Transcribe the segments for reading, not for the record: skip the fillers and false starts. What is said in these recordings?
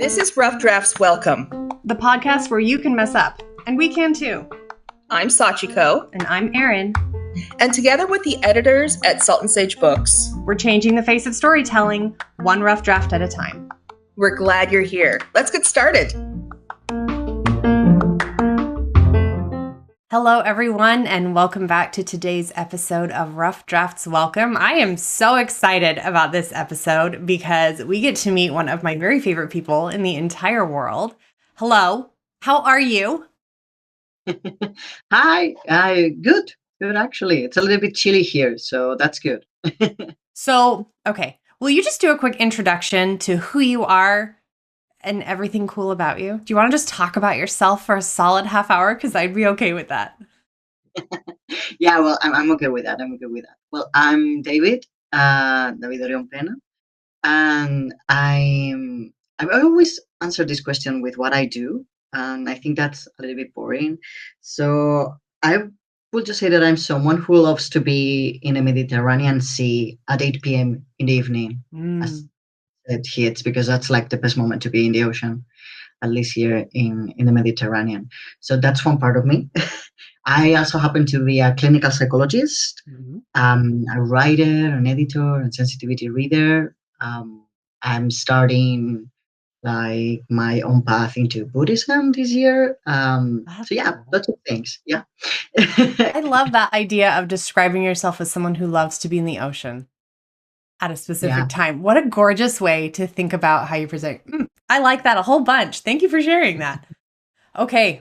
This is Rough Drafts Welcome, the podcast where you can mess up, and we can too. I'm Sachiko. And I'm Erin. And together with the editors at Salt and Sage Books, we're changing the face of storytelling, one rough draft at a time. We're glad you're here. Let's get started. Hello, everyone, and welcome back to today's episode of Rough Drafts Welcome. I am so excited about this episode because we get to meet one of my very favorite people in the entire world. Hello, how are you? Hi, good actually. It's a little bit chilly here, so that's good. Okay. Will you just do a quick introduction to who you are and everything cool about you? Do you want to just talk about yourself for a solid half hour? Because I'd be okay with that. Yeah, well, I'm okay with that. Well, I'm David, David Orion Pena, and I always answer this question with what I do, and I think that's a little bit boring. So I will just say that I'm someone who loves to be in a Mediterranean Sea at 8 p.m. in the evening. As it hits, because that's like the best moment to be in the ocean, at least here in the Mediterranean. So that's one part of me. I also happen to be a clinical psychologist, a writer, an editor, and sensitivity reader. I'm starting like my own path into Buddhism this year. So yeah, lots of things. Yeah. I love that idea of describing yourself as someone who loves to be in the ocean at a specific time. What a gorgeous way to think about how you present. I like that a whole bunch. Thank you for sharing that. Okay.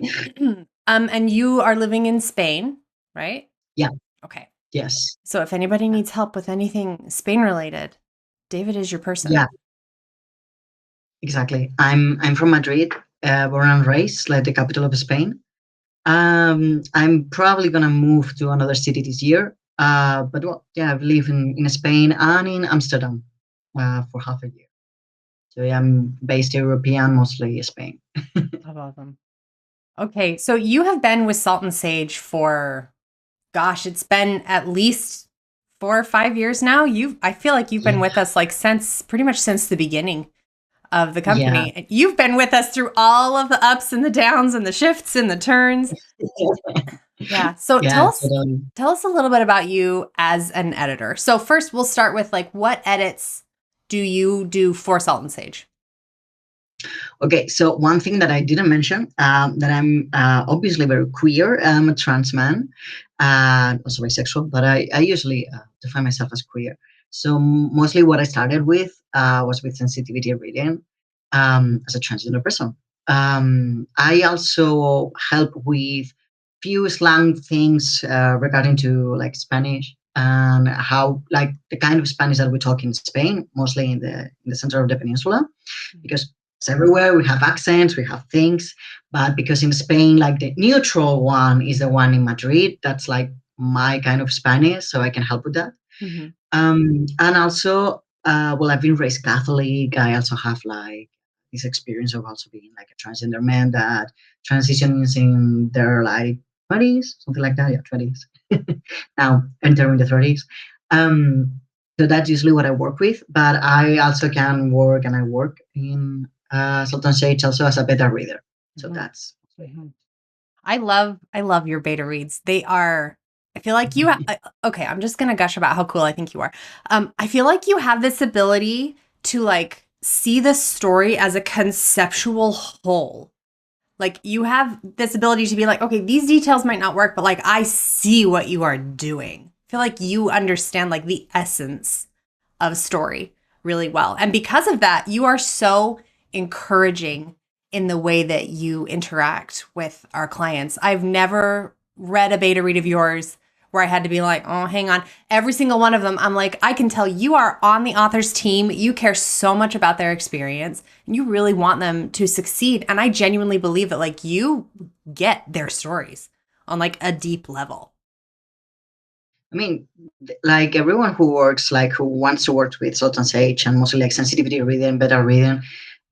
And you are living in Spain, right? Yeah. Okay. Yes. So if anybody needs help with anything Spain related, David is your person. Yeah. Exactly. I'm from Madrid, born and raised, like the capital of Spain. I'm probably gonna move to another city this year. But well, yeah, I've lived in Spain and in Amsterdam for half a year. So yeah, I'm based European, mostly Spain. That's awesome. Okay, so you have been with Salt and Sage for, gosh, it's been at least 4 or 5 years now. I feel like you've been with us like pretty much since the beginning of the company. Yeah. You've been with us through all of the ups and the downs and the shifts and the turns. Yeah. So tell us a little bit about you as an editor. So first we'll start with like, what edits do you do for Salt and Sage? Okay, so one thing that I didn't mention, that I'm obviously very queer. I'm a trans man, also bisexual, but I usually define myself as queer. So mostly what I started with was with sensitivity reading as a transgender person. I also help with few slang things regarding to like Spanish and how like the kind of Spanish that we talk in Spain, mostly in the center of the peninsula, because it's everywhere. We have accents, we have things, but because in Spain, like the neutral one is the one in Madrid. That's like my kind of Spanish, so I can help with that. Mm-hmm. And also, well, I've been raised Catholic. I also have like this experience of also being like a transgender man that transitions in their like 20s, something like that. Yeah, 20s. Now entering the 30s. So that's usually what I work with, but I also can work, and I work in Salt and Sage also as a beta reader. So that's. I love your beta reads. I feel like you okay, I'm just going to gush about how cool I think you are. I feel like you have this ability to like see the story as a conceptual whole. Like you have this ability to be like, okay, these details might not work, but like I see what you are doing. I feel like you understand like the essence of story really well. And because of that, you are so encouraging in the way that you interact with our clients. I've never read a beta read of yours where I had to be like, oh, hang on. Every single one of them, I'm like, I can tell you are on the author's team. You care so much about their experience and you really want them to succeed. And I genuinely believe that like you get their stories on like a deep level. I mean, like everyone who works, like who wants to work with Salt and Sage and mostly like sensitivity reading, beta reading,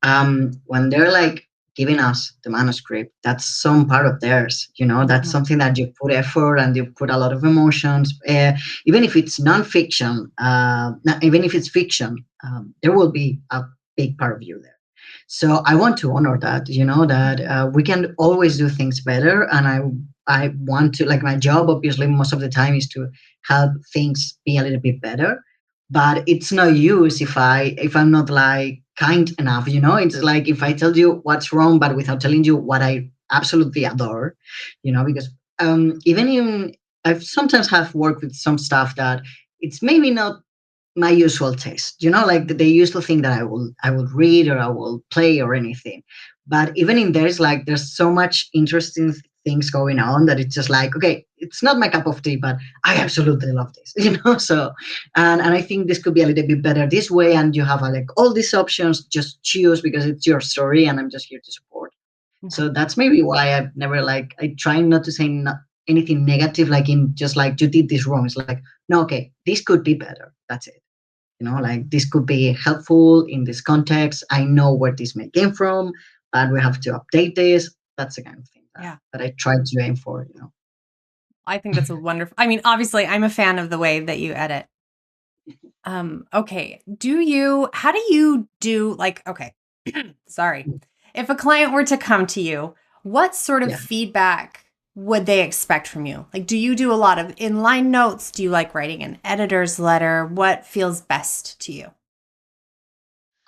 when they're like giving us the manuscript, that's some part of theirs, that's something that you put effort and you put a lot of emotions, even if it's non-fiction, even if it's fiction, there will be a big part of you there. So I want to honor that, that we can always do things better. And I want to, like, my job, obviously, most of the time is to help things be a little bit better. But it's no use if I'm not like kind enough, It's like if I tell you what's wrong, but without telling you what I absolutely adore, because even in I've sometimes have worked with some stuff that it's maybe not my usual taste, like they used to think that I will read or I will play or anything. But even in there's so much interesting things going on that it's just like, okay, it's not my cup of tea, but I absolutely love this, so and I think this could be a little bit better this way, and you have like all these options, just choose because it's your story and I'm just here to support. So that's maybe why I've never, like, I try not to say anything negative, like in just like you did this wrong. It's like, no, okay, this could be better, that's it. Like this could be helpful in this context. I know where this may came from, but we have to update this. That's the kind of thing that I try to aim for. I think that's a wonderful, I mean, obviously I'm a fan of the way that you edit. Okay. How do you do, like, okay, sorry. If a client were to come to you, what sort of feedback would they expect from you? Like, do you do a lot of inline notes? Do you like writing an editor's letter? What feels best to you?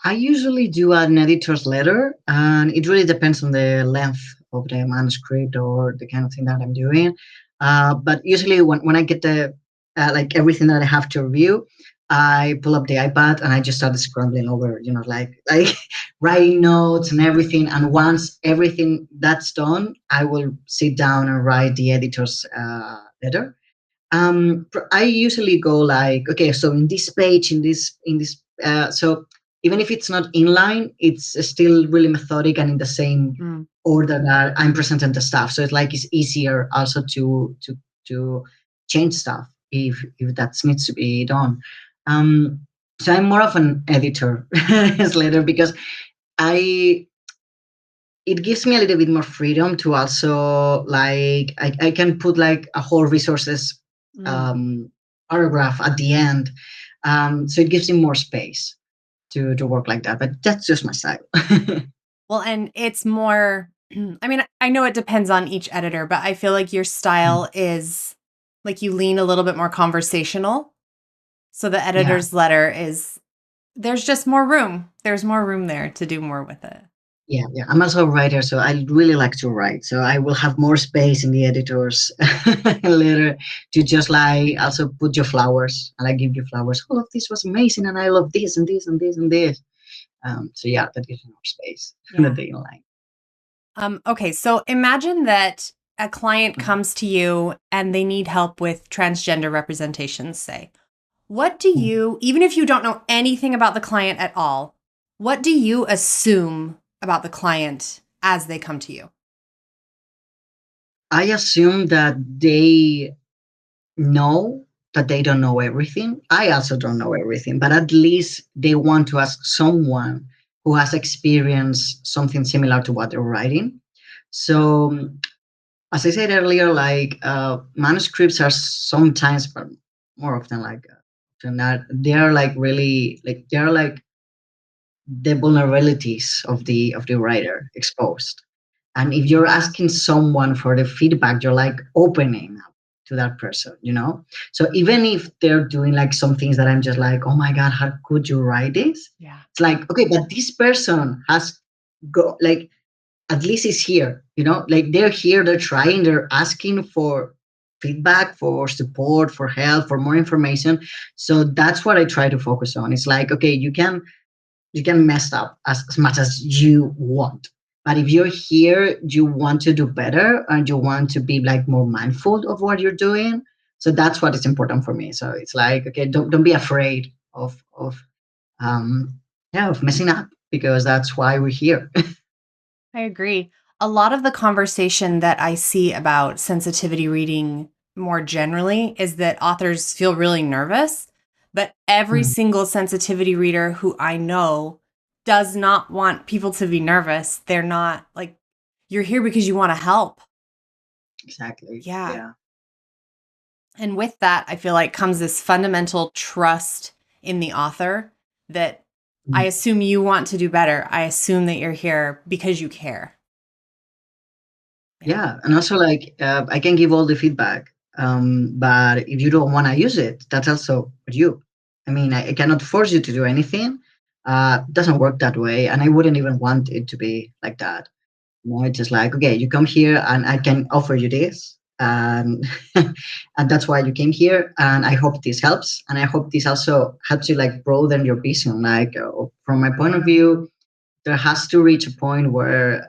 I usually do an editor's letter, and it really depends on the length of the manuscript or the kind of thing that I'm doing. But usually, when I get the like everything that I have to review, I pull up the iPad and I just start scrambling over, like writing notes and everything. And once everything that's done, I will sit down and write the editor's letter. I usually go like, okay, so in this page, in this so even if it's not inline, it's still really methodic and in the same order that I'm presenting the stuff. So it's easier also to change stuff if that needs to be done. So I'm more of an editor later, because I it gives me a little bit more freedom to also, like, I can put like a whole resources um, paragraph at the end. So it gives me more space to work like that, but that's just my style. Well, and it's more, I mean, I know it depends on each editor, but I feel like your style is like you lean a little bit more conversational. So the Yeah. editor's letter is, there's just more room. There's more room there to do more with it. Yeah, yeah. I'm also a writer, so I really like to write. So I will have more space in the editor's letter to just like also put your flowers, and I give you flowers. All of this was amazing, and I love this and this and this and this. So yeah, that gives me more space that they like. Okay, so imagine that a client comes to you and they need help with transgender representations, say. What do you, even if you don't know anything about the client at all, what do you assume about the client as they come to you? I assume that they know that they don't know everything. I also don't know everything, but at least they want to ask someone who has experienced something similar to what they're writing. So, as I said earlier, like manuscripts are sometimes, but more often, like than that, they are like really, like they are like the vulnerabilities of the writer exposed. And if you're asking someone for the feedback, you're like opening up to that person. So even if they're doing like some things that I'm just like, oh my God, how could you write this? Yeah. It's like, okay, but this person has like, at least is here, like they're here, they're trying, they're asking for feedback, for support, for help, for more information. So that's what I try to focus on. It's like, okay, you can mess up as much as you want. But if you're here, you want to do better and you want to be like more mindful of what you're doing. So that's what is important for me. So it's like, okay, don't be afraid um of messing up, because that's why we're here. I agree. A lot of the conversation that I see about sensitivity reading more generally is that authors feel really nervous, but every Mm, single sensitivity reader who I know does not want people to be nervous. They're not like, you're here because you want to help. exactly. Yeah. Yeah. And with that, I feel like comes this fundamental trust in the author that I assume you want to do better. I assume that you're here because you care. Yeah, and also like I can give all the feedback, but if you don't want to use it, that's also for you. I mean, I cannot force you to do anything. It doesn't work that way, and I wouldn't even want it to be like that. No, it's just like, okay, you come here and I can offer you this. And and that's why you came here. And I hope this helps. And I hope this also helps you like broaden your vision. Like from my point of view, there has to reach a point where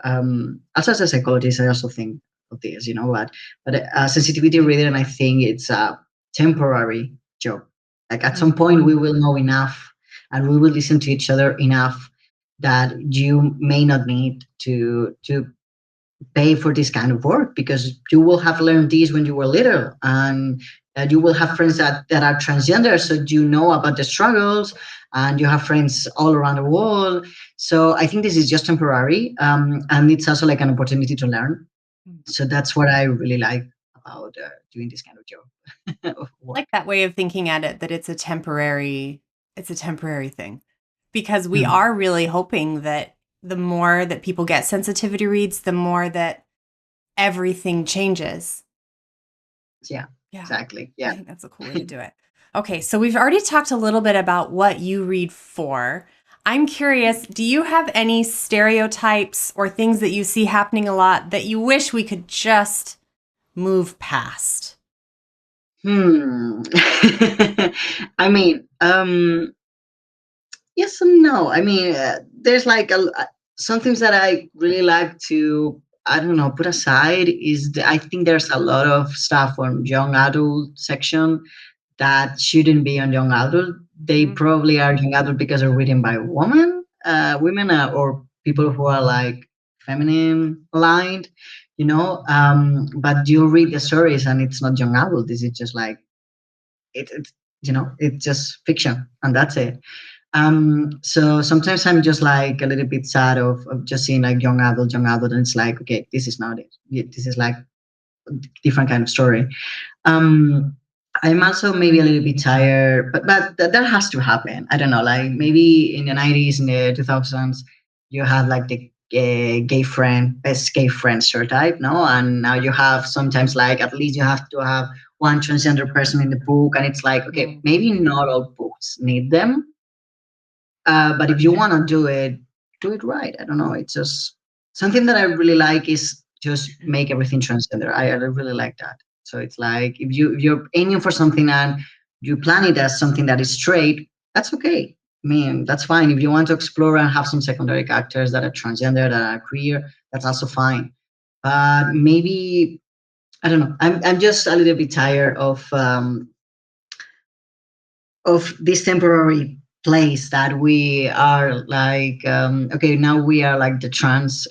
also as a psychologist, I also think of this, but sensitivity reading, I think it's a temporary job. Like at some point we will know enough and we will listen to each other enough that you may not need to pay for this kind of work because you will have learned this when you were little, and you will have friends that are transgender, so you know about the struggles, and you have friends all around the world. So I think this is just temporary, and it's also like an opportunity to learn. So that's what I really like about doing this kind of job. Of work. Like that way of thinking at it, that it's a temporary thing, because we are really hoping that the more that people get sensitivity reads, the more that everything changes. Yeah, exactly. Yeah. I think that's a cool way to do it. Okay, so we've already talked a little bit about what you read for. I'm curious, do you have any stereotypes or things that you see happening a lot that you wish we could just move past? I mean, yes and no. I mean, there's like some things that I really like to, I don't know, put aside is I think there's a lot of stuff on young adult section that shouldn't be on young adult. They probably are young adult because they're written by women or people who are like feminine aligned, but you read the stories and it's not young adult. This is just like, it's, it's just fiction and that's it. So sometimes I'm just like a little bit sad of just seeing like young adult, and it's like, okay, this is not it. This is like different kind of story. I'm also maybe a little bit tired, but that has to happen. I don't know, like maybe in the 90s, in the 2000s, you had like the best gay friend stereotype, no? And now you have sometimes like at least you have to have one transgender person in the book, and it's like, okay, maybe not all books need them, but if you want to do it right. I don't know. It's just something that I really like is just make everything transgender. I really like that. So it's like if you're aiming for something and you plan it as something that is straight, that's okay. I mean, that's fine. If you want to explore and have some secondary characters that are transgender, that are queer, that's also fine. But maybe I don't know. I'm just a little bit tired of this temporary place that we are like, okay, now we are like the trans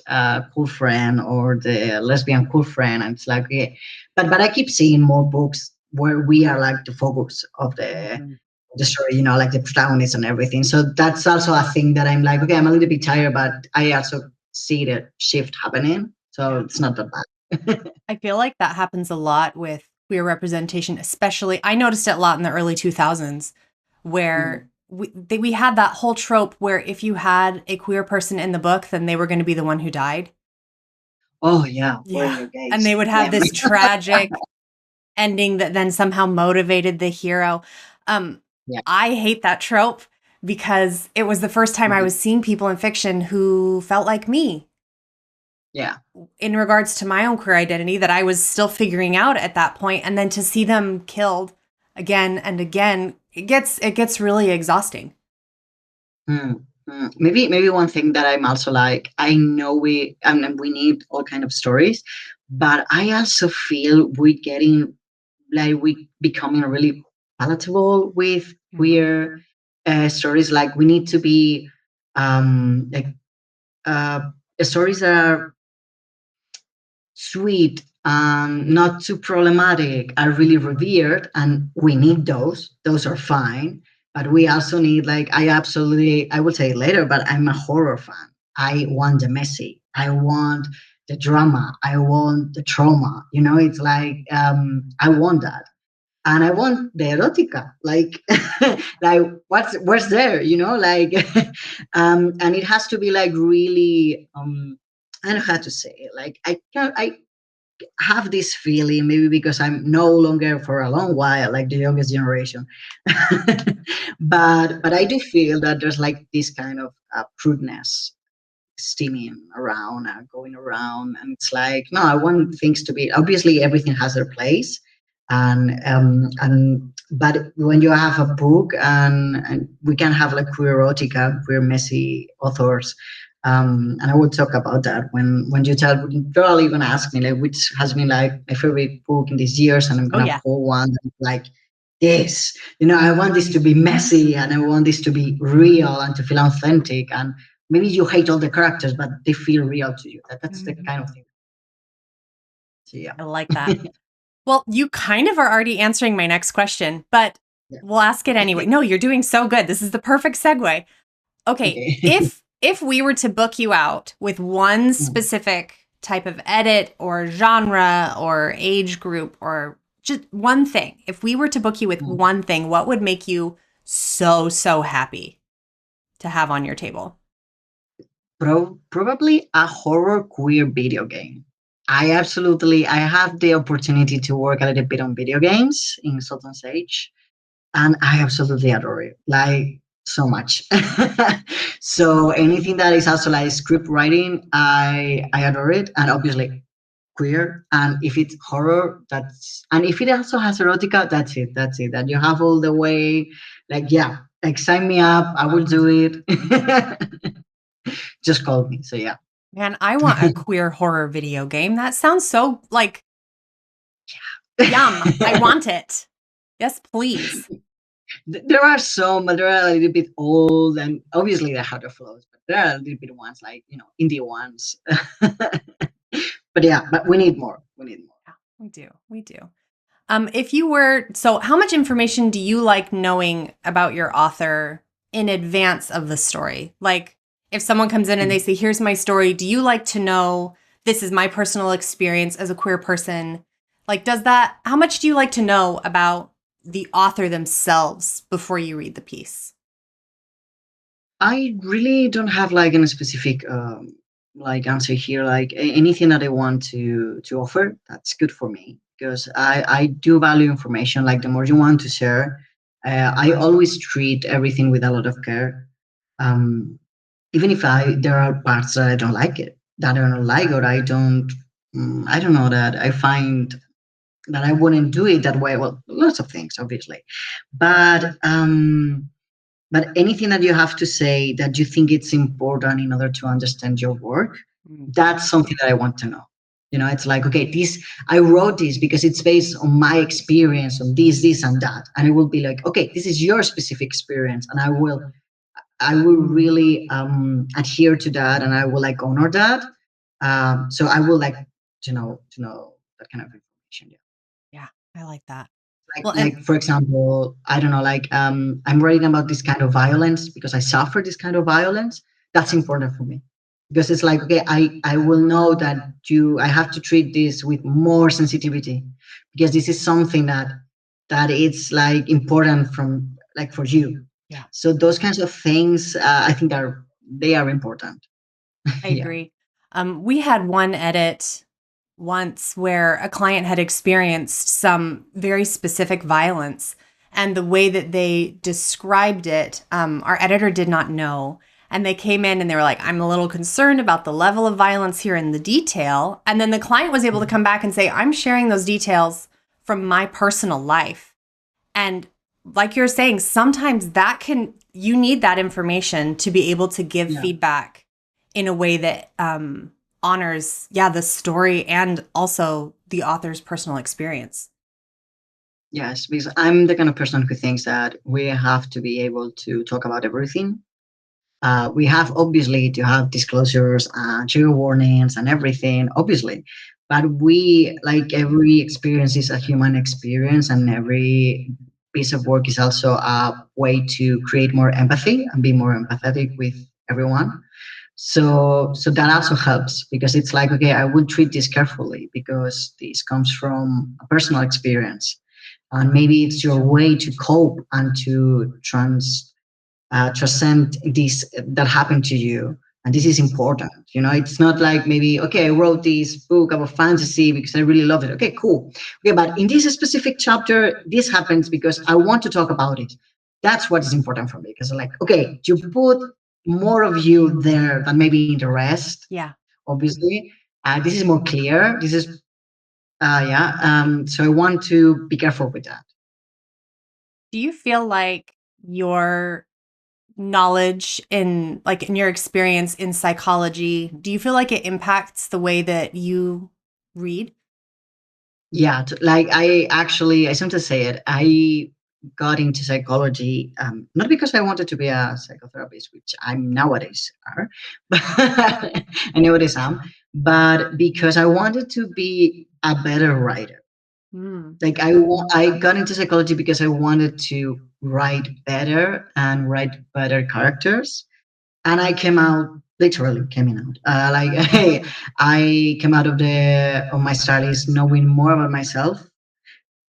cool friend or the lesbian cool friend, and it's like, okay, but I keep seeing more books where we are like the focus of the story, like the protagonist and everything. So that's also a thing that I'm like, okay, I'm a little bit tired, but I also see the shift happening, so it's not that bad. I feel like that happens a lot with queer representation, especially. I noticed it a lot in the early 2000s, where we had that whole trope where if you had a queer person in the book, then they were going to be the one who died. Oh yeah, and they would have this tragic ending that then somehow motivated the hero. I hate that trope because it was the first time I was seeing people in fiction who felt like me. Yeah. In regards to my own queer identity that I was still figuring out at that point, and then to see them killed again and again, it gets really exhausting. Maybe one thing that I'm also like, I know we need all kind of stories, but I also feel we becoming really palatable with queer stories. Like we need to be like stories that are sweet and not too problematic, are really revered, and we need those. Those are fine, but we also need like I will say it later, but I'm a horror fan. I want the messy. I want the drama. I want the trauma. It's like I want that. and I want the erotica, like, like what's there, like, and it has to be like really, I don't know how to say it. Like I have this feeling, maybe because I'm no longer for a long while like the youngest generation, but I do feel that there's like this kind of prudeness steaming around and going around, and it's like, no, I want things to be, obviously everything has their place, and but when you have a book, and we can have like queer erotica, queer messy authors, and I will talk about that when you tell, you're all even ask me like which has been like my favorite book in these years, and I'm Oh, gonna yeah. pull one like this. I want this to be messy, and I want this to be real and to feel authentic, and maybe you hate all the characters, but they feel real to you. That's the kind of thing. So yeah. I like that. Well, you kind of are already answering my next question, but Yeah. we'll ask it anyway. No, you're doing so good. This is the perfect segue. Okay, Okay. if we were to book you out with one specific type of edit or genre or age group or just one thing, if we were to book you with one thing, what would make you so happy to have on your table? Probably a horror queer video game. I have the opportunity to work a little bit on video games in Sultan Sage, and I absolutely adore it, like so much. So anything that is also like script writing, I adore it, and obviously queer. And if it's horror, and if it also has erotica, that's it. That's it. That you have all the way, like, yeah, like sign me up. I will do it. Just call me. So yeah. Man, I want a queer horror video game. That sounds so like yum. I want it. Yes, please. There are some, but they're a little bit old, and obviously they have the flaws, but there are a little bit ones like, indie ones. But yeah, but we need more. We need more. Yeah, we do. We do. So how much information do you like knowing about your author in advance of the story? Like if someone comes in and they say, here's my story, do you like to know this is my personal experience as a queer person? Like, how much do you like to know about the author themselves before you read the piece? I really don't have like a specific like answer here. Like anything that I want to offer, that's good for me, because I do value information. Like the more you want to share, I always treat everything with a lot of care. Um, Even if there are parts that I don't like it, that I don't like, or I don't know, that I find that I wouldn't do it that way. Well, lots of things, obviously, but anything that you have to say that you think it's important in order to understand your work, that's something that I want to know. It's like, okay, I wrote this because it's based on my experience on this and that, and it will be like, okay, this is your specific experience, and I will really adhere to that, and I will like honor that. So I will like to know that kind of information. Yeah, I like that. like Well, and like for example, I don't know, like I'm writing about this kind of violence because I suffer this kind of violence. That's important for me, because it's like, okay, I will know that I have to treat this with more sensitivity, because this is something that it's like important from like for you. Yeah. So those kinds of things, I think they are important. I Yeah. agree. We had one edit once where a client had experienced some very specific violence, and the way that they described it, our editor did not know. And they came in and they were like, I'm a little concerned about the level of violence here in the detail. And then the client was able to come back and say, I'm sharing those details from my personal life. And like you're saying, sometimes you need that information to be able to give feedback in a way that honors, the story and also the author's personal experience. Yes, because I'm the kind of person who thinks that we have to be able to talk about everything. We have obviously to have disclosures and trigger warnings and everything, obviously. But we, like, every experience is a human experience, and every piece of work is also a way to create more empathy and be more empathetic with everyone. So that also helps, because it's like, okay, I will treat this carefully because this comes from a personal experience. and maybe it's your way to cope and to transcend this that happened to you. And this is important. It's not like maybe, okay, I wrote this book about fantasy because I really love it. Okay, cool. Okay, but in this specific chapter, this happens because I want to talk about it. That's what is important for me. Because like, okay, you put more of you there than maybe in the rest, Yeah. obviously. This is more clear. This is, yeah. So I want to be careful with that. Do you feel like your knowledge in your experience in psychology, do you feel like it impacts the way that you read? Yeah, like I sometimes say it. I got into psychology not because I wanted to be a psychotherapist, which I'm nowadays are, but I nowadays am, but because I wanted to be a better writer. Mm. Like I got into psychology because I wanted to write better and write better characters, and I came out literally coming out like hey, I came out of my studies knowing more about myself.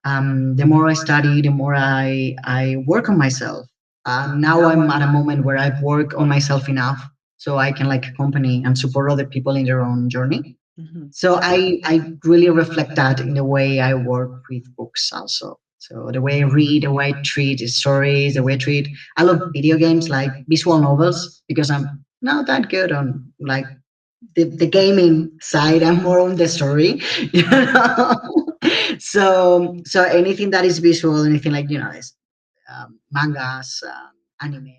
The more I study, the more I work on myself. Now I'm at a moment where I've worked on myself enough so I can like accompany and support other people in their own journey. Mm-hmm. So I really reflect that in the way I work with books also. So the way I read, the way I treat stories, the way I treat. I love video games like visual novels because I'm not that good on like the gaming side. I'm more on the story, you know. So anything that is visual, anything like is, mangas, anime,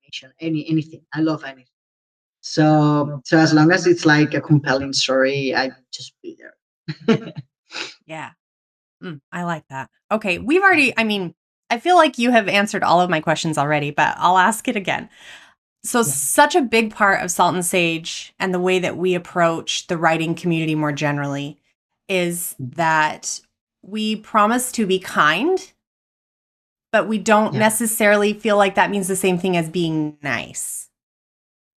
animation, anything. I love anything. So as long as it's like a compelling story, I just be there. Yeah. I like that. Okay. I feel like you have answered all of my questions already, but I'll ask it again. So, such a big part of Salt and Sage and the way that we approach the writing community more generally is that we promise to be kind, but we don't necessarily feel like that means the same thing as being nice.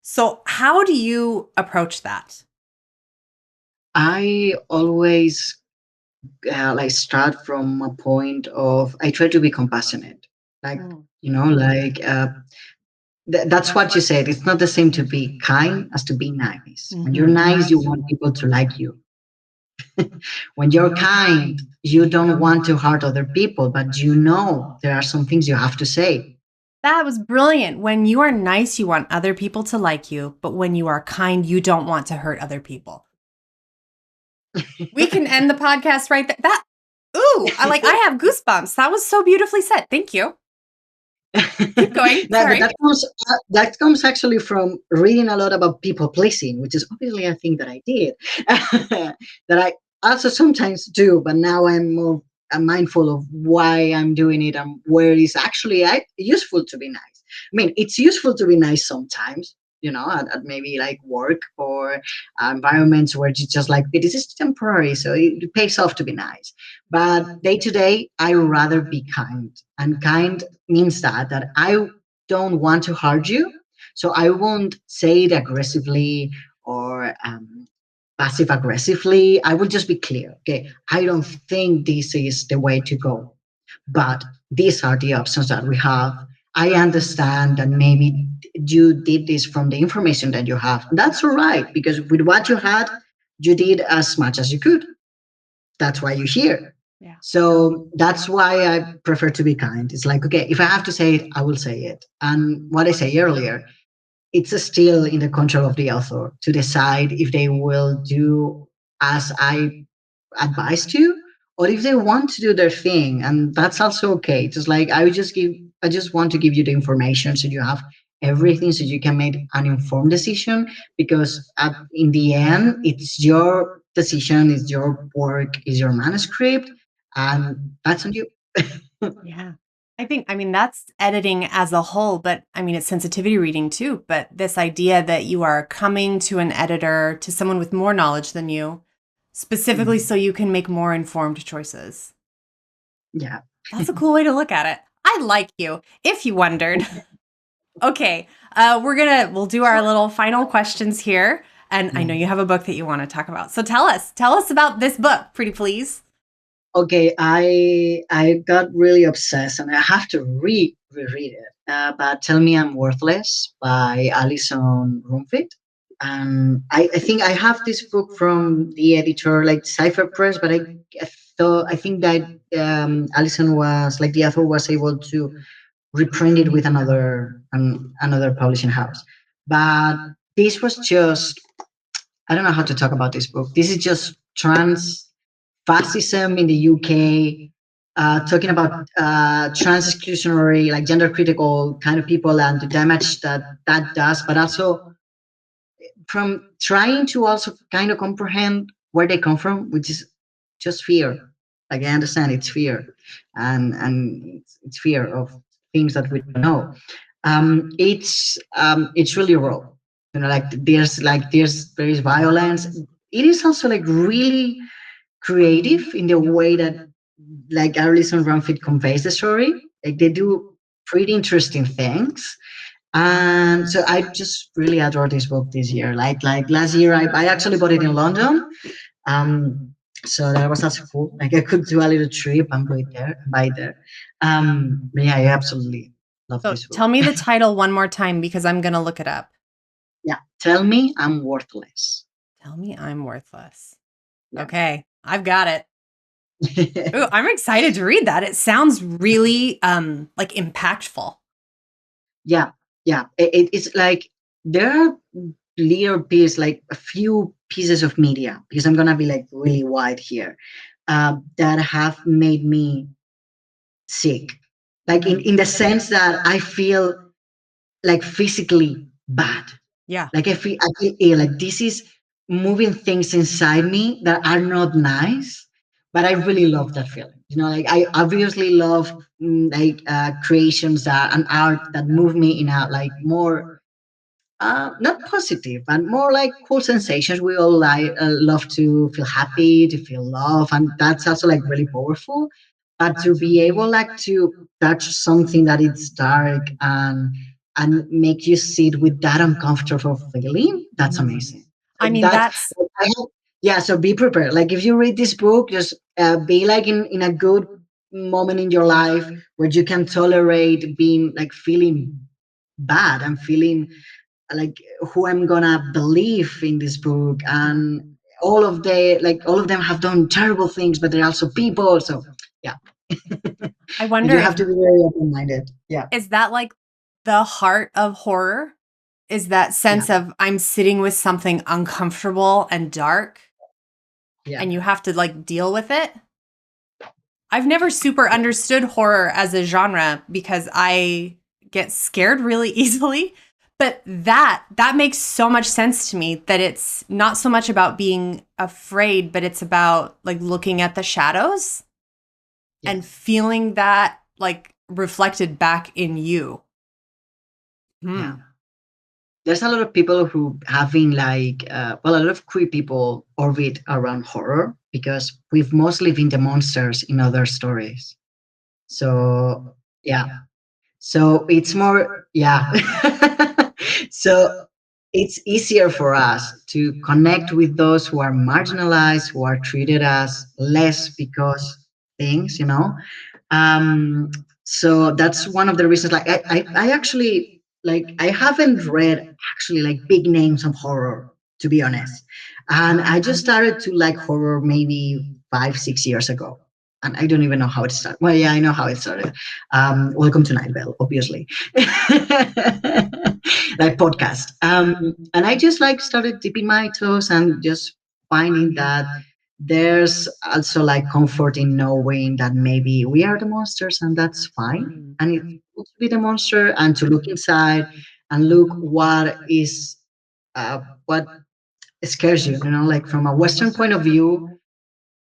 So, how do you approach that? I always like start from a point of I try to be compassionate, like like that's what you said. It's not the same to be kind as to be nice. When you're nice, you want people to like you. When you're kind, you don't want to hurt other people, but there are some things you have to say. That was brilliant. When you are nice, you want other people to like you, but when you are kind, you don't want to hurt other people. We can end the podcast right there. I have goosebumps. That was so beautifully said. Thank you. Keep going. Sorry. That comes actually from reading a lot about people pleasing, which is obviously a thing that I did, that I also sometimes do, but now I'm mindful of why I'm doing it and where it is actually useful to be nice. I mean, it's useful to be nice sometimes, at maybe like work or environments where you just like, this is temporary, so it pays off to be nice. But day to day, I rather be kind. And kind means that I don't want to hurt you. So I won't say it aggressively or passive aggressively. I will just be clear. Okay, I don't think this is the way to go, but these are the options that we have. I understand that maybe you did this from the information that you have. That's all right, because with what you had, you did as much as you could. That's why you're here. Yeah. So that's why I prefer to be kind. It's like, okay, if I have to say it, I will say it. And what I say earlier, it's still in the control of the author to decide if they will do as I advised you or if they want to do their thing. And that's also okay. Just like I just want to give you the information so you have everything so you can make an informed decision, because in the end it's your decision, it's your work, is your manuscript, and that's on you. Yeah. That's editing as a whole, but it's sensitivity reading too. But this idea that you are coming to an editor, to someone with more knowledge than you, specifically so you can make more informed choices. Yeah. That's a cool way to look at it. I like you, if you wondered. Okay. We'll do our little final questions here. And I know you have a book that you want to talk about. So tell us about this book, pretty please. Okay, I got really obsessed, and I have to reread it. But Tell Me I'm Worthless by Alison Rumfit. And I think I have this book from the editor, like Cipher Press, but I think that Alison was like the author was able to reprint it with another publishing house. But this was just, I don't know how to talk about this book. This is just trans fascism in the UK, talking about trans exclusionary, like gender critical kind of people and the damage that does, but also from trying to also kind of comprehend where they come from, which is just fear. Like I understand it's fear, and it's fear of things that we don't know. It's really raw. You know, there is violence. It is also like really creative in the way that like Alison Ramfit conveys the story. Like they do pretty interesting things. And so I just really adore this book this year. Like last year, I actually bought it in London. Um, so that was also cool. Like I could do a little trip and buy it there. But yeah, I absolutely love So this book. tell me the title one more time because I'm going to look it up. Yeah, Tell Me I'm Worthless. Tell Me I'm Worthless. Yeah. Okay, I've got it. Ooh, I'm excited to read that. It sounds really like impactful. Yeah, yeah. It's like there are little pieces, like a few pieces of media, because I'm gonna be like really wide here, that have made me sick. Like in the sense that I feel like physically bad. Yeah. Like I feel ill. Like this is moving things inside me that are not nice, but I really love that feeling. You know, like I obviously love creations that and art that move me in a like more not positive, but more like cool sensations. We all like love to feel happy, to feel love, and that's also like really powerful. But to be able like to touch something that is dark and make you sit with that uncomfortable feeling, that's amazing. I Like mean, that, that's I hope, yeah. So be prepared. Like if you read this book, just be like in a good moment in your life where you can tolerate being like feeling bad and feeling like who I'm gonna believe in this book, and all of them have done terrible things, but they're also people. So yeah, I wonder you if have to be very open minded. Yeah, is that like the heart of horror? Is that yeah, sense of I'm sitting with something uncomfortable and dark yeah. and you have to like deal with it? I've never super understood horror as a genre because I get scared really easily. But that makes so much sense to me that it's not so much about being afraid, but it's about like looking at the shadows and Yes. feeling that like reflected back in you. Yeah. There's a lot of people who having like well, a lot of queer people orbit around horror because we've mostly been the monsters in other stories. So yeah, so it's more, yeah. So it's easier for us to connect with those who are marginalized, who are treated as less because things, you know. Um, so that's one of the reasons. Like I actually like I haven't read actually like big names of horror, to be honest, and I just started to like horror maybe 5 6 years ago, and I don't even know how it started. Well, yeah, I know how it started. Welcome to Night Vale, obviously, like podcast. And I just like started dipping my toes and just finding that there's also like comfort in knowing that maybe we are the monsters and that's fine. And it's cool to be the monster and to look inside and look what scares you. You know, like from a Western point of view,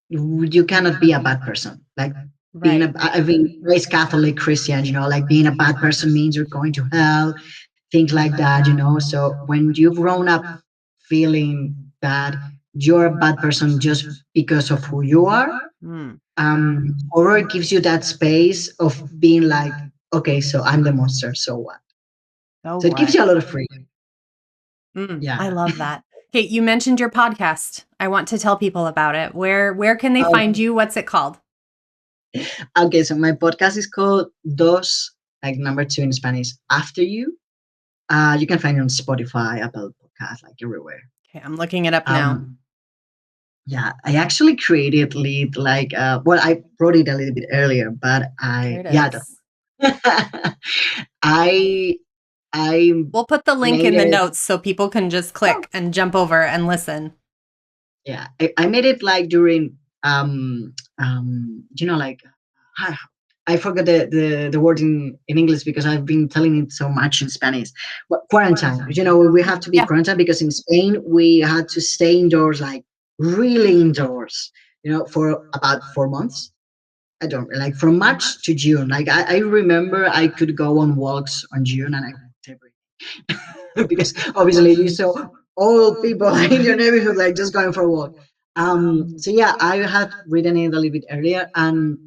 you cannot be a bad person. Like being Right. I've been raised Catholic Christian, you know, like being a bad person means you're going to hell, things like that, you know. So when you've grown up feeling that you're a bad person just because of who you are, Mm. horror gives you that space of being like, okay, so I'm the monster, so what? So So it gives you what? a lot of freedom. I Yeah. love that. Okay, you mentioned your podcast. I want to tell people about it. Where can they find you? What's it called? Okay, so my podcast is called Dos, like number two in Spanish, After You. You can find it on Spotify, Apple Podcast, like everywhere. Okay, I'm looking it up now. Yeah, I actually created lead like well, I wrote it a little bit earlier, but Here I it yeah, is. I I We'll put the link made in the it. notes so people can just Oh, click and jump over and listen. yeah, I made it like during like I, I forgot the word in English because I've been telling it so much in Spanish. But quarantine, we have to be Yeah. quarantined because in Spain we had to stay indoors, like really indoors, for about 4 months. I don't like from March to June. Like I remember I could go on walks on June and I walked every because obviously you saw all people in your neighborhood like just going for a walk. So yeah, I had written it a little bit earlier, and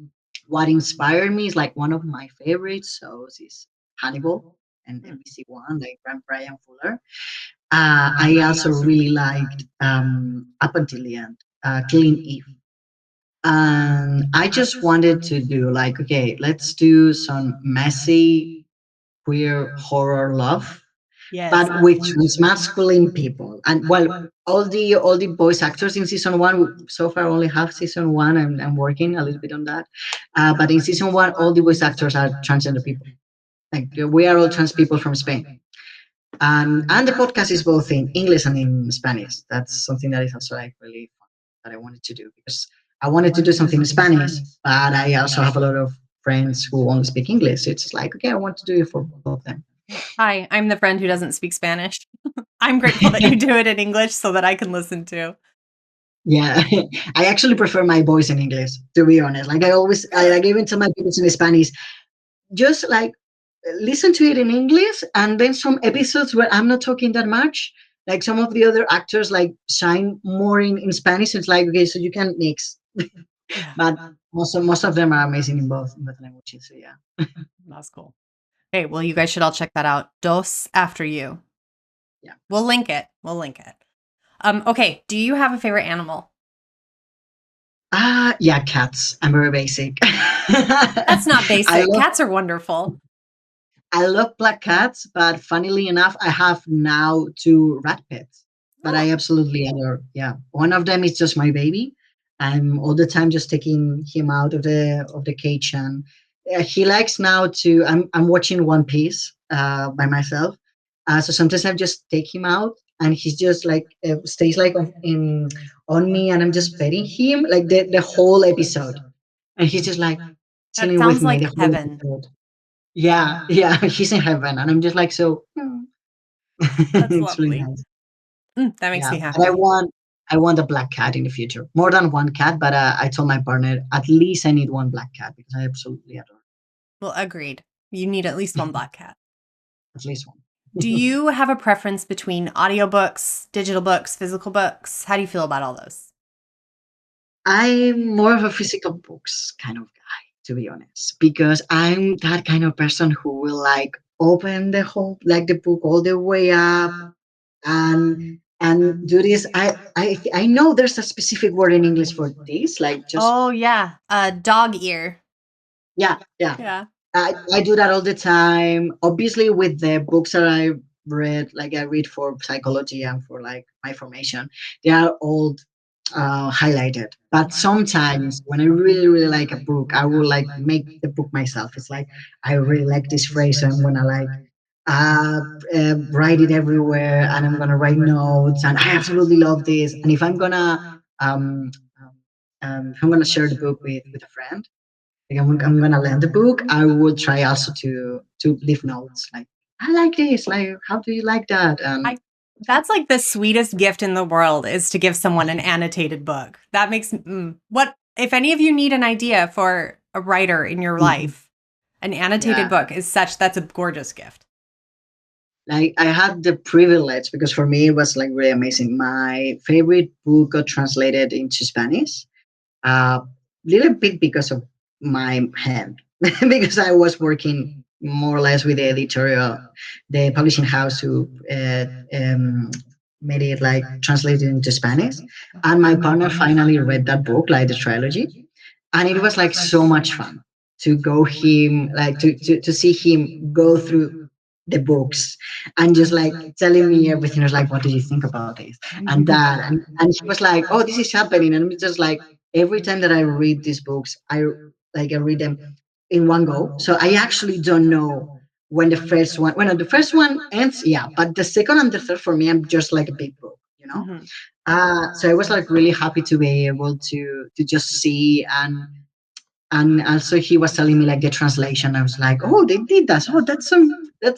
what inspired me is like one of my favorite shows is Hannibal and NBC One, like Brian Fuller. I also really liked Up Until the End, Killing Eve. And I just wanted to do like, okay, let's do some messy queer horror love, Yes. but with transmasculine people. And well, all the voice actors in season one, so far only have season one. I'm working a little bit on that. But in season one, all the voice actors are transgender people. Like we are all trans people from Spain. And the podcast is both in English and in Spanish. That's something that is also like really fun that I wanted to do because I wanted to do something in Spanish, but I also have a lot of friends who only speak English. So it's like, okay, I want to do it for both of them. Hi, I'm the friend who doesn't speak Spanish. I'm grateful that you do it in English so that I can listen too. Yeah, I actually prefer my voice in English, to be honest. Like I like even tell my people in Spanish, just like listen to it in English, and then some episodes where I'm not talking that much. Like some of the other actors like shine more in Spanish. It's like okay, so you can mix, Yeah, but most of them are amazing in both languages. So yeah, that's cool. Okay, well, you guys should all check that out. Dos After You. yeah. We'll link it. Okay, do you have a favorite animal? Yeah, cats. I'm very basic. That's not I basic. love Cats are wonderful. I love black cats, but funnily enough, I have now two rat pets that I Oh, absolutely adore. Yeah, one of them is just my baby. I'm all the time just taking him out of the cage, and he likes now to. I'm watching One Piece by myself, so sometimes I just take him out, and he's just like stays like on me, and I'm just petting him like the whole episode, and he's just like that chilling with sounds me like the whole heaven. episode. Yeah, yeah, he's in heaven, and I'm just like so. That's It's really lovely. nice. That makes Yeah, me but I happy. want I want a black cat in the future, more than one cat. But I told my partner at least I need one black cat because I absolutely adore Well, agreed. You need at least one black cat. at least one. Do you have a preference between audiobooks, digital books, physical books? How do you feel about all those? I'm more of a physical books kind of guy, to be honest, because I'm that kind of person who will like open the book all the way up and do this. I know there's a specific word in English for this, like just Oh, yeah. Dog ear. yeah, yeah. Yeah. I do that all the time. Obviously, with the books that I read, like I read for psychology and for like my formation, they are all highlighted. But sometimes when I really, really like a book, I will like make the book myself. It's like I really like this phrase, so I'm gonna like uh, write it everywhere, and I'm gonna write notes. And I absolutely love this. And um, if I'm gonna share the book with a friend like I'm gonna learn the book. I will try also to leave notes like I like this. Like how do you like that? And I That's like the sweetest gift in the world is to give someone an annotated book. That makes what if any of you need an idea for a writer in your life, an annotated yeah, book is that's a gorgeous gift. like I had the privilege because for me it was like really amazing. My favorite book got translated into Spanish. Little bit because of my hand because I was working more or less with the editorial, the publishing house who made it like translated into Spanish. And my partner finally read that book, like the trilogy. And it was like so much fun to go him like to see him go through the books and just like telling me everything. I was like, what do you think about this and that? And he was like, oh, this is happening. And it's just like every time that I read these books, I read them in one go. So I actually don't know when the first one when the first one ends, yeah, but the second and the third for me, I'm just like a big book, you know. Mhm. So I was like really happy to be able to just see. And also he was telling me like the translation. I was like, oh, they did that. Oh, that's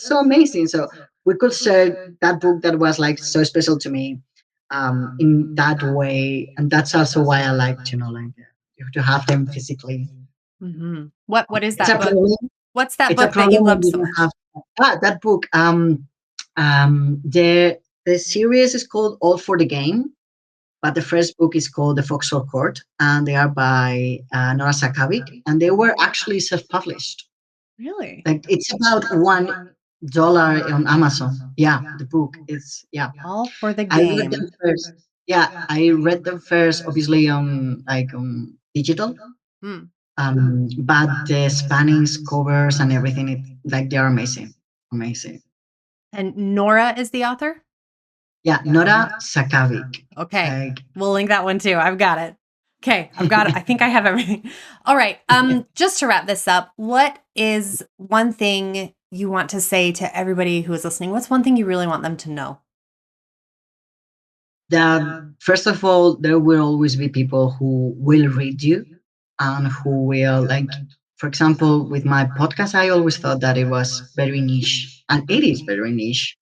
so amazing. So we could share that book that was like so special to me in that way. And that's also why I like, like to have them physically. Mhm. What is It's a that book? problem. What's that It's a book that you problem when love you so don't much? have that book. The series is called All for the Game, but the first book is called The Foxhole Court, and they are by Nora Sakavic, and they were actually self-published. Really? Like it's about $1 on Amazon. Yeah, the book is yeah. All for the I read them game. first. Yeah, I read them first, obviously on digital. Hmm. But the Spanish covers and everything, like they are amazing, amazing. And Nora is the author? Yeah, Nora Sakavic. Okay. Like We'll link that one too. I've got it. Okay, I've got it. I think I have everything. All right. Just to wrap this up, what is one thing you want to say to everybody who is listening? What's one thing you really want them to know? that first of all, there will always be people who will read you and who will like. For example, with my podcast, I always thought that it was very niche, and it is very niche.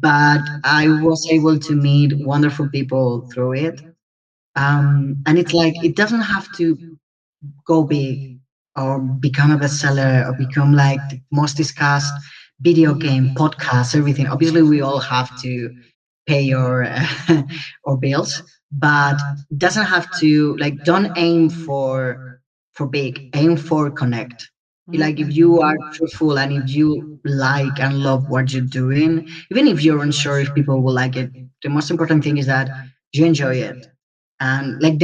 But I was able to meet wonderful people through it. And it's like it doesn't have to go big or become a bestseller or become like the most discussed video game, podcast, everything. Obviously, we all have to pay your or bills, but it doesn't have to like. Don't aim for big. Aim for connect. Like if you are truthful and if you like and love what you're doing, even if you're unsure if people will like it, the most important thing is that you enjoy it. And like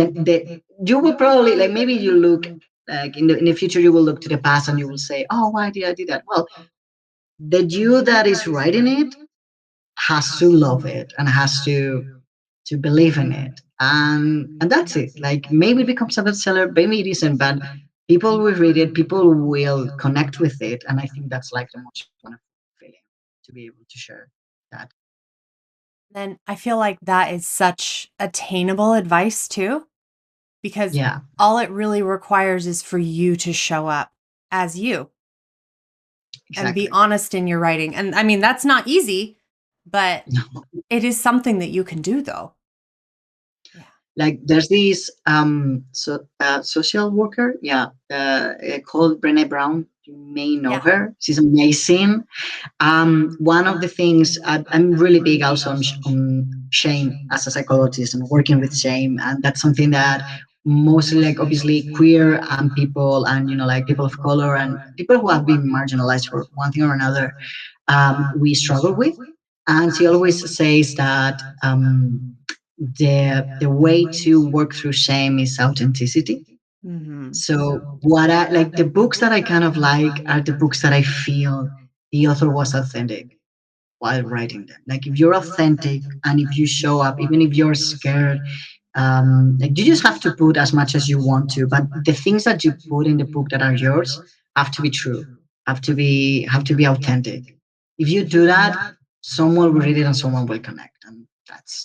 you will probably like maybe you look like in the future you will look to the past and you will say, oh, why did I do that? Well, the you that is writing it has to love it and has to believe in it, and that's it. Like maybe it becomes a bestseller, maybe it isn't, but people will read it, people will connect with it, and I think that's like the most wonderful feeling to be able to share that. Then I feel like that is such attainable advice too, because Yeah, all it really requires is for you to show up as you and be exactly. honest in your writing. And I mean, that's not easy, but No. it is something that you can do though. Yeah. Like there's this social worker, yeah, called Brené Brown. You may know Yeah. her. She's amazing. One of the things I'm really big also on shame as a psychologist and working with shame, and that's something that mostly like obviously queer people and like people of color and people who have been marginalized for one thing or another, we struggle with. And she always says that the way to work through shame is authenticity. Mm-hmm. So what I like, the books that I kind of like are the books that I feel the author was authentic while writing them. Like if you're authentic and if you show up, even if you're scared, like you just have to put as much as you want to. But the things that you put in the book that are yours have to be true, have to be authentic. If you do that, someone will read it and someone will connect, and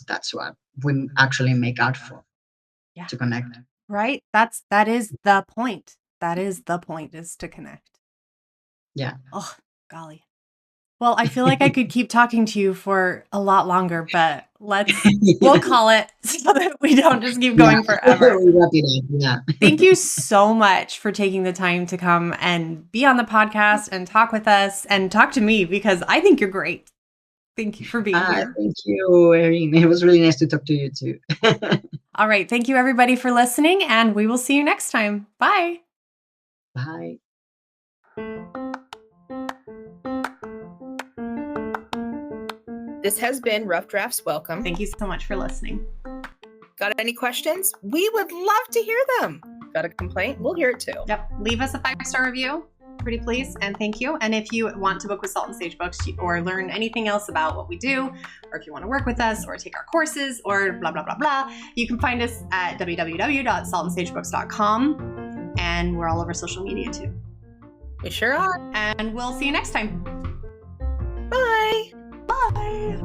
that's what we actually make art for, Yeah. to connect. Right? That is the point. That is the point, is to connect. Yeah. Oh, golly. Well, I feel like I could keep talking to you for a lot longer, but we'll call it so that we don't just keep Yeah, going forever. we wrap it up. Yeah. Thank you so much for taking the time to come and be on the podcast and talk with us and talk to me, because I think you're great. Thank you for being here. Thank you, Erin. It was really nice to talk to you too. All right. Thank you, everybody, for listening, and we will see you next time. Bye. Bye. This has been Rough Drafts Welcome. Thank you so much for listening. Got any questions? We would love to hear them. got a complaint, we'll hear it too. Yep. Leave us a 5-star review. Pretty please, and thank you. And if you want to book with Salt and Sage Books or learn anything else about what we do, or if you want to work with us or take our courses or blah, blah, blah, blah, you can find us at www.saltandsagebooks.com. And we're all over social media too. We sure are. And we'll see you next time. Bye. Bye.